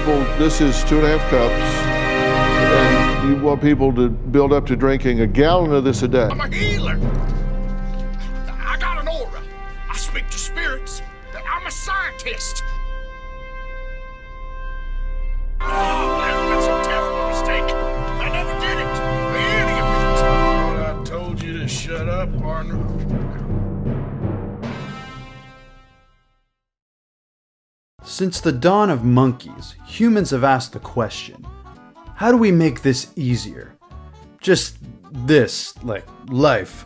people this is 2.5 cups, and you want people to build up to drinking a gallon of this a day. I'm a healer. I got an aura. I speak to spirits. I'm a scientist. Oh, that's a terrible mistake. I never did it. Any of it. I told you to shut up, partner. Since the dawn of monkeys, humans have asked the question, how do we make this easier? Just this, like life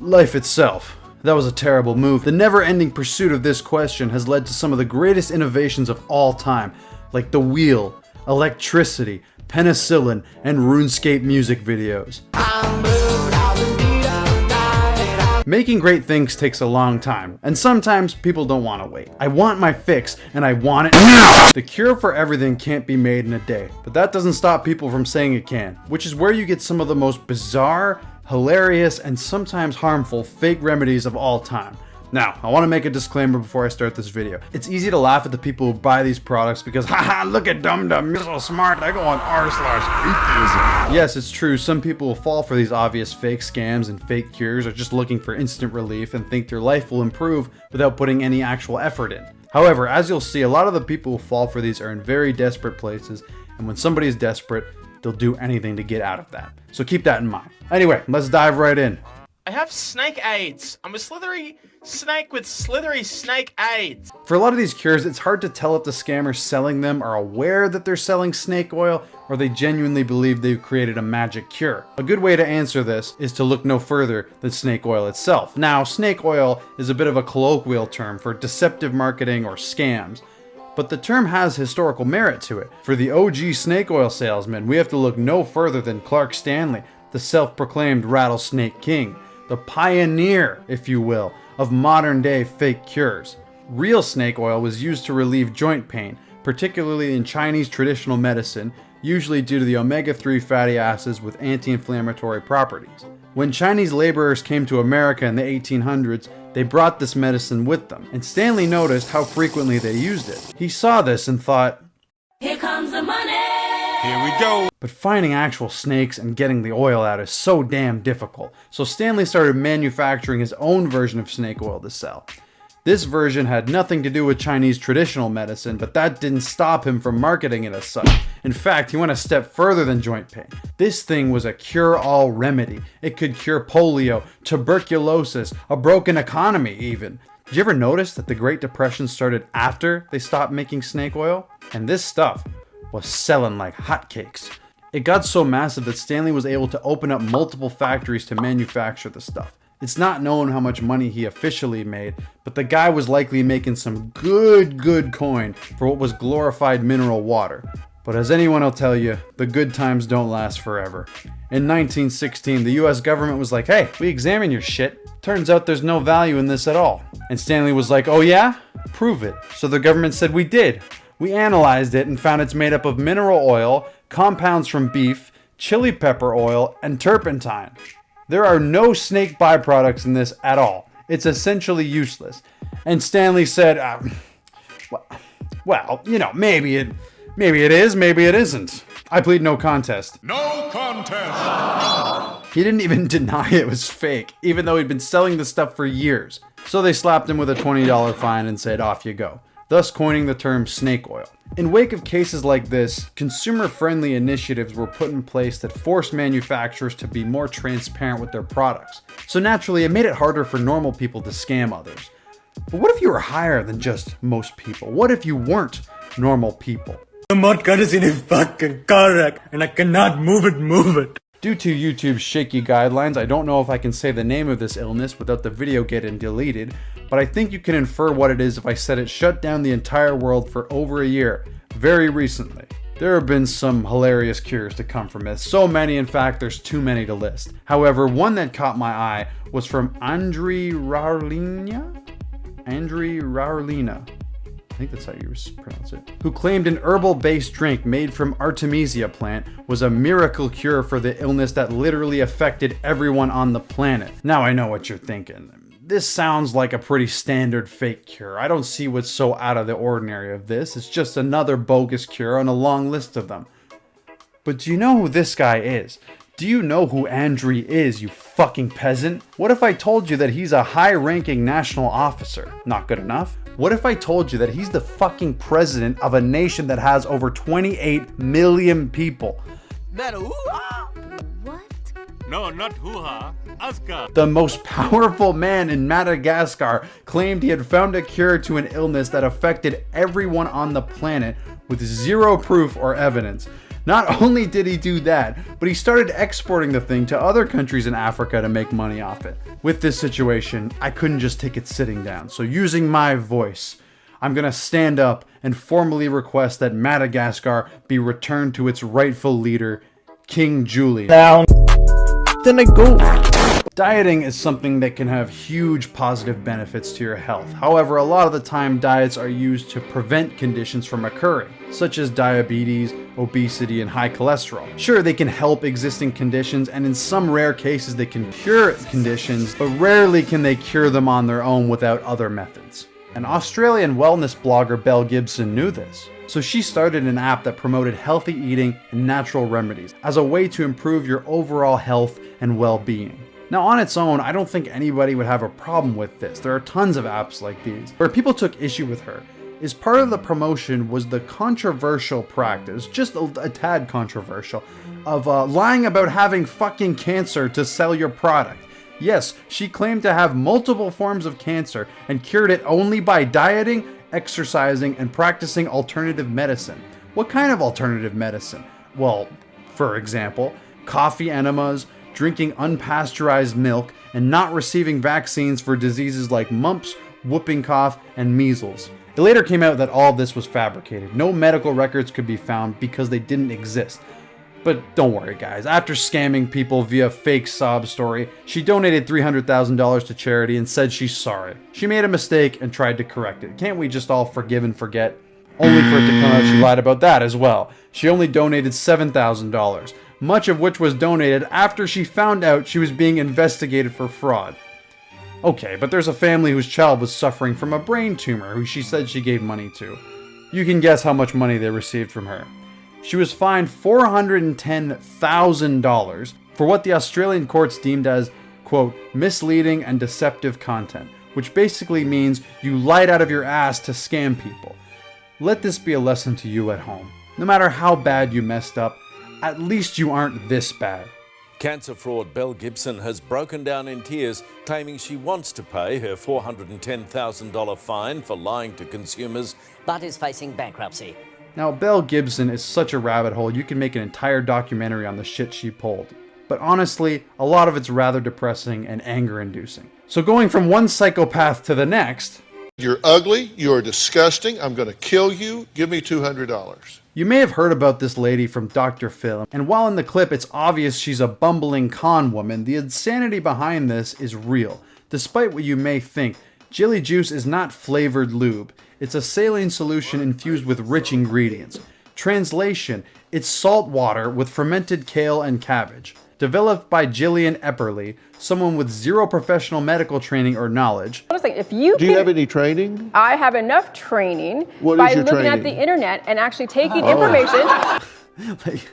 itself. That was a terrible move. The never-ending pursuit of this question has led to some of the greatest innovations of all time, like the wheel, electricity, penicillin, and RuneScape music videos. Making great things takes a long time, and sometimes people don't want to wait. I want my fix, and I want it now! The cure for everything can't be made in a day, but that doesn't stop people from saying it can, which is where you get some of the most bizarre, hilarious, and sometimes harmful fake remedies of all time. Now, I want to make a disclaimer before I start this video. It's easy to laugh at the people who buy these products because, haha, look at dum-dum, you're so smart, I go on r/atheism. Yes, it's true, some people will fall for these obvious fake scams and fake cures or just looking for instant relief and think their life will improve without putting any actual effort in. However, as you'll see, a lot of the people who fall for these are in very desperate places, and when somebody is desperate, they'll do anything to get out of that. So keep that in mind. Anyway, let's dive right in. I have snake AIDS. I'm a slithery snake with slithery snake AIDS. For a lot of these cures, it's hard to tell if the scammers selling them are aware that they're selling snake oil or they genuinely believe they've created a magic cure. A good way to answer this is to look no further than snake oil itself. Now, snake oil is a bit of a colloquial term for deceptive marketing or scams, but the term has historical merit to it. For the OG snake oil salesman, we have to look no further than Clark Stanley, the self-proclaimed rattlesnake king, the pioneer, if you will, of modern-day fake cures. Real snake oil was used to relieve joint pain, particularly in Chinese traditional medicine, usually due to the omega-3 fatty acids with anti-inflammatory properties. When Chinese laborers came to America in the 1800s, they brought this medicine with them, and Stanley noticed how frequently they used it. He saw this and thought, "Here comes the money!" Here we go. But finding actual snakes and getting the oil out is so damn difficult, so Stanley started manufacturing his own version of snake oil to sell. This version had nothing to do with Chinese traditional medicine, but that didn't stop him from marketing it as such. In fact, he went a step further than joint pain. This thing was a cure-all remedy. It could cure polio, tuberculosis, a broken economy even. Did you ever notice that the Great Depression started after they stopped making snake oil? And this stuff was selling like hotcakes. It got so massive that Stanley was able to open up multiple factories to manufacture the stuff. It's not known how much money he officially made, but the guy was likely making some good coin for what was glorified mineral water. But as anyone will tell you, the good times don't last forever. In 1916, the US government was like, hey, we examined your shit. Turns out there's no value in this at all. And Stanley was like, oh yeah? Prove it. So the government said we did. We analyzed it and found it's made up of mineral oil, compounds from beef, chili pepper oil, and turpentine. There are no snake byproducts in this at all. It's essentially useless. And Stanley said, well, you know, maybe it is, maybe it isn't. I plead no contest. No contest. He didn't even deny it was fake, even though he'd been selling the stuff for years. So they slapped him with a $20 fine and said, off you go, thus coining the term snake oil. In wake of cases like this, consumer-friendly initiatives were put in place that forced manufacturers to be more transparent with their products. So naturally, it made it harder for normal people to scam others. But what if you were higher than just most people? What if you weren't normal people? I'm not in a fucking car wreck and I cannot move it. Due to YouTube's shaky guidelines, I don't know if I can say the name of this illness without the video getting deleted, but I think you can infer what it is if I said it shut down the entire world for over a year, very recently. There have been some hilarious cures to come from it, so many in fact there's too many to list. However, one that caught my eye was from Andriy Raurlina? I think that's how you pronounce it, who claimed an herbal-based drink made from Artemisia plant was a miracle cure for the illness that literally affected everyone on the planet. Now I know what you're thinking. This sounds like a pretty standard fake cure. I don't see what's so out of the ordinary of this. It's just another bogus cure on a long list of them. But do you know who this guy is? Do you know who Andriy is, you fucking peasant? What if I told you that he's a high-ranking national officer? Not good enough? What if I told you that he's the fucking president of a nation that has over 28 million people? No, not hoo-ha. Aska. The most powerful man in Madagascar claimed he had found a cure to an illness that affected everyone on the planet with zero proof or evidence. Not only did he do that, but he started exporting the thing to other countries in Africa to make money off it. With this situation, I couldn't just take it sitting down, so using my voice, I'm gonna stand up and formally request that Madagascar be returned to its rightful leader, King Julian. Down. Then I go. Dieting is something that can have huge positive benefits to your health. However, a lot of the time diets are used to prevent conditions from occurring, such as diabetes, obesity, and high cholesterol. Sure, they can help existing conditions, and in some rare cases they can cure conditions, but rarely can they cure them on their own without other methods. An Australian wellness blogger, Belle Gibson, knew this. So she started an app that promoted healthy eating and natural remedies as a way to improve your overall health and well-being. Now on its own, I don't think anybody would have a problem with this. There are tons of apps like these. Where people took issue with her is part of the promotion was the controversial practice, just a tad controversial, of lying about having fucking cancer to sell your product. Yes, she claimed to have multiple forms of cancer and cured it only by dieting, exercising, and practicing alternative medicine. What kind of alternative medicine? Well, for example, coffee enemas, drinking unpasteurized milk, and not receiving vaccines for diseases like mumps, whooping cough, and measles. It later came out that all of this was fabricated. No medical records could be found because they didn't exist. But don't worry guys, after scamming people via fake sob story, she donated $300,000 to charity and said she's sorry. She made a mistake and tried to correct it. Can't we just all forgive and forget? Only for it to come out she lied about that as well. She only donated $7,000, much of which was donated after she found out she was being investigated for fraud. Okay, but there's a family whose child was suffering from a brain tumor who she said she gave money to. You can guess how much money they received from her. She was fined $410,000 for what the Australian courts deemed as, quote, misleading and deceptive content, which basically means you lied out of your ass to scam people. Let this be a lesson to you at home. No matter how bad you messed up, at least you aren't this bad. Cancer fraud Belle Gibson has broken down in tears, claiming she wants to pay her $410,000 fine for lying to consumers, but is facing bankruptcy. Now, Belle Gibson is such a rabbit hole, you can make an entire documentary on the shit she pulled. But honestly, a lot of it's rather depressing and anger-inducing. So going from one psychopath to the next... You're ugly, you're disgusting, I'm gonna kill you, give me $200. You may have heard about this lady from Dr. Phil, and while in the clip it's obvious she's a bumbling con woman, the insanity behind this is real. Despite what you may think, Jilly Juice is not flavored lube. It's a saline solution infused with rich ingredients. Translation, it's salt water with fermented kale and cabbage. Developed by Jillian Epperly, someone with zero professional medical training or knowledge. Honestly, if you Do you have any training? I have enough training What by is your looking at training? the internet and actually taking information. Like,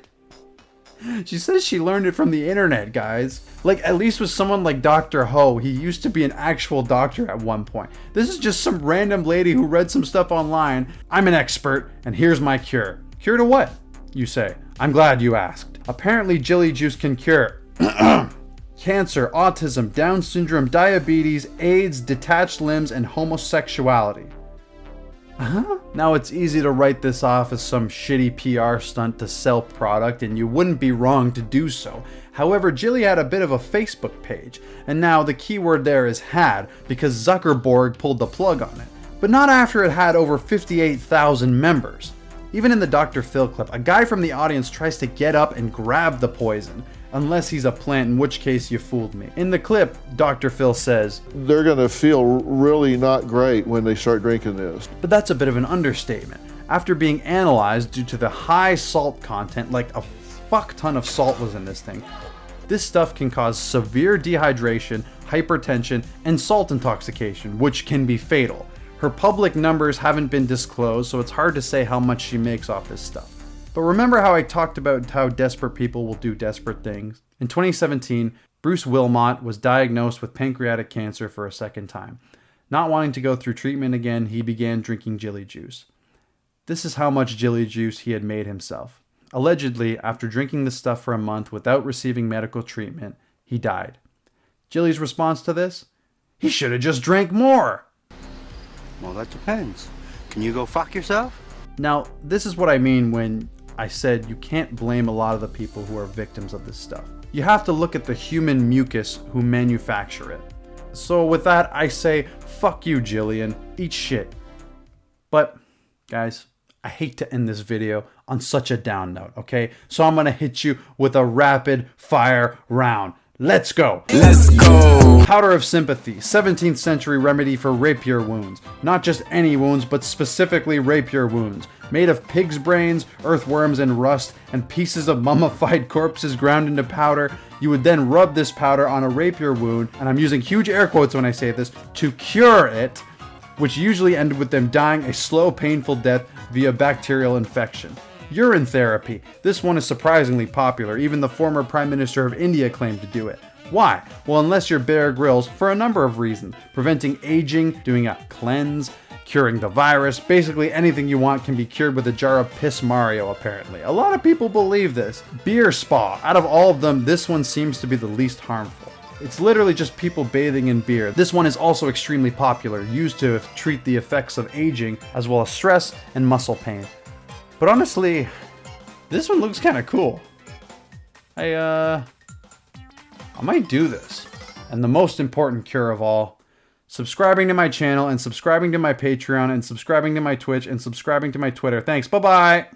she says she learned it from the internet, guys. Like, at least with someone like Dr. Ho, he used to be an actual doctor at one point. This is just some random lady who read some stuff online. I'm an expert, and here's my cure. Cure to what? You say. I'm glad you asked. Apparently, Jilly Juice can cure cancer, autism, Down syndrome, diabetes, AIDS, detached limbs, and homosexuality. Now it's easy to write this off as some shitty PR stunt to sell product, and you wouldn't be wrong to do so. However, Jilly had a bit of a Facebook page, and now the keyword there is had because Zuckerberg pulled the plug on it. But not after it had over 58,000 members. Even in the Dr. Phil clip, a guy from the audience tries to get up and grab the poison, unless he's a plant, in which case you fooled me. In the clip, Dr. Phil says, They're gonna feel really not great when they start drinking this. but that's a bit of an understatement. After being analyzed due to the high salt content, like a fuck ton of salt was in this thing, this stuff can cause severe dehydration, hypertension, and salt intoxication, which can be fatal. Her public numbers haven't been disclosed, so it's hard to say how much she makes off this stuff. But remember how I talked about how desperate people will do desperate things? In 2017, Bruce Wilmot was diagnosed with pancreatic cancer for a second time. Not wanting to go through treatment again, he began drinking Jilly Juice. This is how much Jilly Juice he had made himself. Allegedly, after drinking the stuff for a month without receiving medical treatment, he died. Jilly's response to this? He should have just drank more! Well, that depends. Can you go fuck yourself? Now, this is what I mean when I said you can't blame a lot of the people who are victims of this stuff. You have to look at the human mucus who manufacture it. So with that, I say, fuck you, Jillian. Eat shit. But, guys, I hate to end this video on such a down note, okay? So I'm gonna hit you with a rapid fire round. Let's go! Let's go! Powder of Sympathy, 17th century remedy for rapier wounds. Not just any wounds, but specifically rapier wounds. Made of pig's brains, earthworms, and rust, and pieces of mummified corpses ground into powder. You would then rub this powder on a rapier wound, and I'm using huge air quotes when I say this, to cure it, which usually ended with them dying a slow, painful death via bacterial infection. Urine therapy. This one is surprisingly popular. Even the former Prime Minister of India claimed to do it. Why? Well, unless you're Bear Grylls, for a number of reasons. Preventing aging, doing a cleanse, curing the virus, basically anything you want can be cured with a jar of Piss Mario, apparently. A lot of people believe this. Beer spa. Out of all of them, this one seems to be the least harmful. It's literally just people bathing in beer. This one is also extremely popular, used to treat the effects of aging, as well as stress and muscle pain. But honestly, this one looks kind of cool. I might do this. And the most important cure of all, subscribing to my channel and subscribing to my Patreon and subscribing to my Twitch and subscribing to my Twitter. Thanks. Bye-bye.